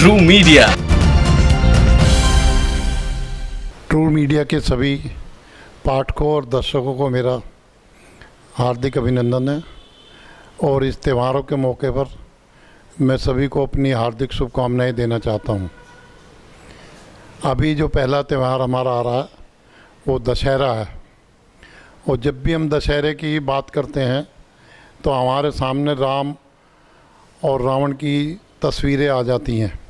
True media. True media के सभी पाठकों और दर्शकों को मेरा हार्दिक अभिनंदन है और इस त्योहारों के मौके पर मैं सभी को अपनी हार्दिक शुभकामनाएं देना चाहता हूं। अभी जो पहला त्यौहार हमारा आ रहा है वो दशहरा है और जब भी हम दशहरे की बात करते हैं तो हमारे सामने राम और रावण की तस्वीरें आ जाती हैं।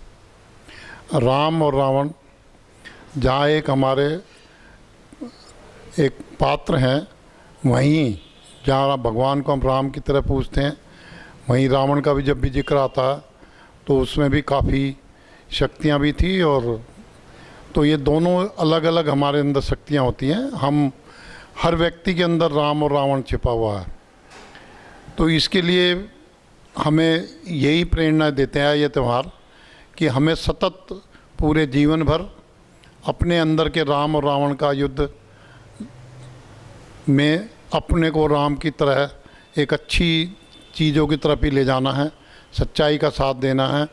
राम और रावण जहाँ एक हमारे एक पात्र हैं, वहीं जहाँ भगवान को हम राम की तरह पूजते हैं, वहीं रावण का भी जब भी जिक्र आता है तो उसमें भी काफ़ी शक्तियाँ भी थी। और तो ये दोनों अलग अलग हमारे अंदर शक्तियाँ होती हैं। हम हर व्यक्ति के अंदर राम और रावण छिपा हुआ है। तो इसके लिए हमें यही प्रेरणा देते हैं ये त्यौहार कि हमें सतत पूरे जीवन भर अपने अंदर के राम और रावण का युद्ध में अपने को राम की तरह एक अच्छी चीज़ों की तरफ ही ले जाना है, सच्चाई का साथ देना है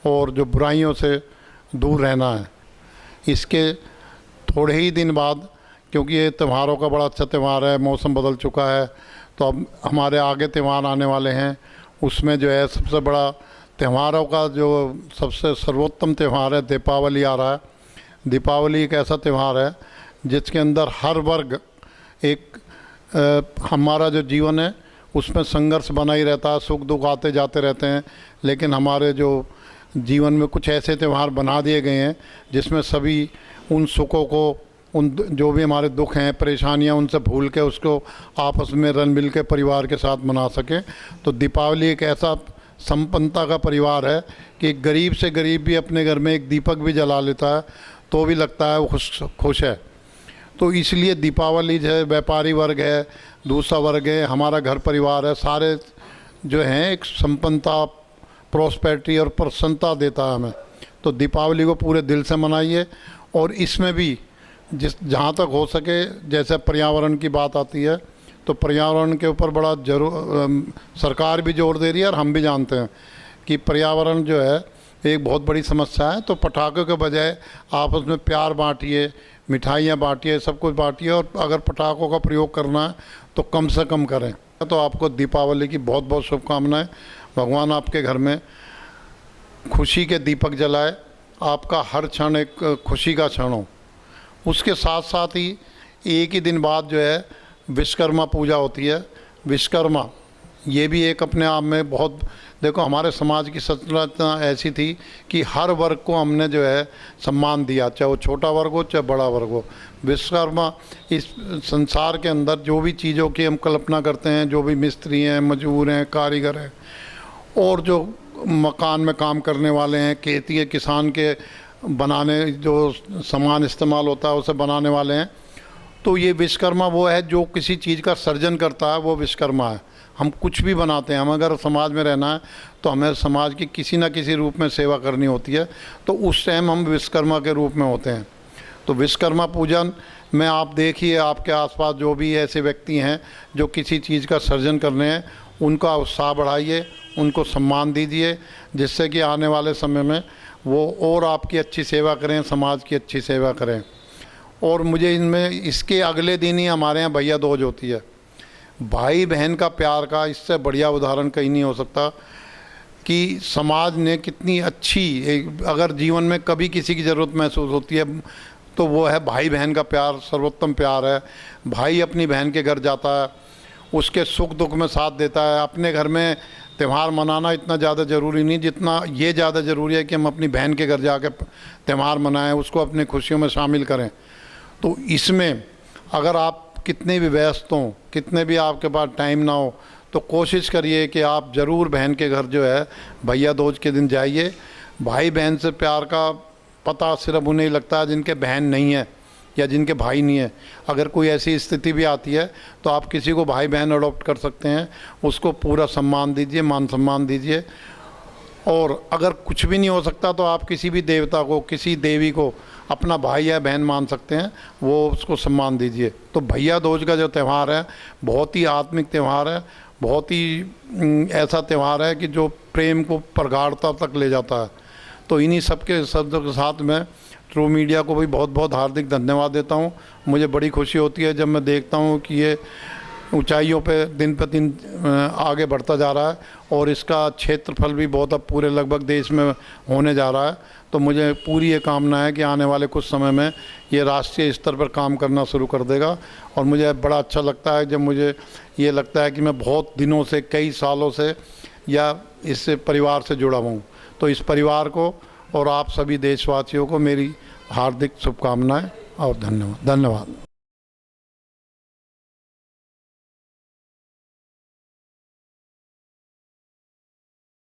और जो बुराइयों से दूर रहना है। इसके थोड़े ही दिन बाद, क्योंकि ये त्योहारों का बड़ा अच्छा त्यौहार है, मौसम बदल चुका है, तो अब हमारे आगे त्यौहार आने वाले हैं। उसमें जो है सबसे बड़ा त्योहारों का जो सबसे सर्वोत्तम त्यौहार है दीपावली आ रहा है। दीपावली एक ऐसा त्यौहार है जिसके अंदर हर वर्ग एक हमारा जो जीवन है उसमें संघर्ष बना ही रहता है, सुख दुख आते जाते रहते हैं, लेकिन हमारे जो जीवन में कुछ ऐसे त्यौहार बना दिए गए हैं जिसमें सभी उन सुखों को, उन जो भी हमारे दुख हैं, परेशानियां, उनसे भूल के उसको आपस में रल मिल के परिवार के साथ मना सकें। तो दीपावली एक ऐसा संपन्नता का परिवार है कि गरीब से गरीब भी अपने घर में एक दीपक भी जला लेता है तो भी लगता है वो खुश है। तो इसलिए दीपावली जो है, व्यापारी वर्ग है, दूसरा वर्ग है, हमारा घर परिवार है, सारे जो हैं एक संपन्नता, प्रॉस्पेरिटी और प्रसन्नता देता है हमें। तो दीपावली को पूरे दिल से मनाइए और इसमें भी जहाँ तक हो सके, जैसे पर्यावरण की बात आती है तो पर्यावरण के ऊपर बड़ा सरकार भी जोर दे रही है और हम भी जानते हैं कि पर्यावरण जो है एक बहुत बड़ी समस्या है। तो पटाखों के बजाय आपस में प्यार बांटिए, मिठाइयाँ बांटिए, सब कुछ बांटिए और अगर पटाखों का प्रयोग करना है तो कम से कम करें। तो आपको दीपावली की बहुत बहुत शुभकामनाएं। भगवान आपके घर में खुशी के दीपक जलाए, आपका हर क्षण एक खुशी का क्षण हो। उसके साथ साथ ही एक ही दिन बाद जो है विश्वकर्मा पूजा होती है। विश्वकर्मा ये भी एक अपने आप में बहुत, देखो हमारे समाज की संरचना ऐसी थी कि हर वर्ग को हमने जो है सम्मान दिया, चाहे वो छोटा वर्ग हो चाहे बड़ा वर्ग हो। विश्वकर्मा इस संसार के अंदर जो भी चीज़ों की हम कल्पना करते हैं, जो भी मिस्त्री हैं, मजदूर हैं, कारीगर हैं और जो मकान में काम करने वाले हैं, खेती है, किसान के बनाने जो सामान इस्तेमाल होता है उसे बनाने वाले हैं, तो ये विश्वकर्मा वो है जो किसी चीज़ का सर्जन करता है, वो विश्वकर्मा है। हम कुछ भी बनाते हैं, हम अगर समाज में रहना है तो हमें समाज की किसी न किसी रूप में सेवा करनी होती है, तो उस टाइम हम विश्वकर्मा के रूप में होते हैं। तो विश्वकर्मा पूजन में आप देखिए आपके आसपास जो भी ऐसे व्यक्ति हैं जो किसी चीज़ का सर्जन करने हैं, उनका उत्साह बढ़ाइए, उनको सम्मान दीजिए, जिससे कि आने वाले समय में वो और आपकी अच्छी सेवा करें, समाज की अच्छी सेवा करें। और मुझे इनमें इसके अगले दिन ही हमारे यहाँ भैया दूज होती है। भाई बहन का प्यार का इससे बढ़िया उदाहरण कहीं नहीं हो सकता कि समाज ने कितनी अच्छी, अगर जीवन में कभी किसी की ज़रूरत महसूस होती है तो वो है भाई बहन का प्यार, सर्वोत्तम प्यार है। भाई अपनी बहन के घर जाता है, उसके सुख दुख में साथ देता है। अपने घर में त्यौहार मनाना इतना ज़्यादा ज़रूरी नहीं जितना ये ज़्यादा ज़रूरी है कि हम अपनी बहन के घर जाकर त्यौहार मनाएं, उसको अपनी खुशियों में शामिल करें। तो इसमें अगर आप कितने भी व्यस्त हों, कितने भी आपके पास टाइम ना हो, तो कोशिश करिए कि आप ज़रूर बहन के घर जो है भैया दूज के दिन जाइए। भाई बहन से प्यार का पता सिर्फ उन्हें ही लगता है जिनके बहन नहीं है या जिनके भाई नहीं है। अगर कोई ऐसी स्थिति भी आती है तो आप किसी को भाई बहन अडॉप्ट कर सकते हैं, उसको पूरा सम्मान दीजिए, मान सम्मान दीजिए। और अगर कुछ भी नहीं हो सकता तो आप किसी भी देवता को, किसी देवी को अपना भाई या बहन मान सकते हैं, वो उसको सम्मान दीजिए। तो भैया दूज का जो त्यौहार है बहुत ही आत्मिक त्यौहार है, बहुत ही ऐसा त्यौहार है कि जो प्रेम को प्रगाढ़ता तक ले जाता है। तो इन्हीं सबके शब्दों के साथ मैं ट्रू मीडिया को भी बहुत बहुत हार्दिक धन्यवाद देता हूँ। मुझे बड़ी खुशी होती है जब मैं देखता हूँ कि ये ऊंचाइयों पे दिन आगे बढ़ता जा रहा है और इसका क्षेत्रफल भी बहुत अब पूरे लगभग देश में होने जा रहा है। तो मुझे पूरी ये कामना है कि आने वाले कुछ समय में ये राष्ट्रीय स्तर पर काम करना शुरू कर देगा। और मुझे बड़ा अच्छा लगता है जब मुझे ये लगता है कि मैं बहुत दिनों से, कई सालों से या इस परिवार से जुड़ा हूँ। तो इस परिवार को और आप सभी देशवासियों को मेरी हार्दिक शुभकामनाएं और धन्यवाद।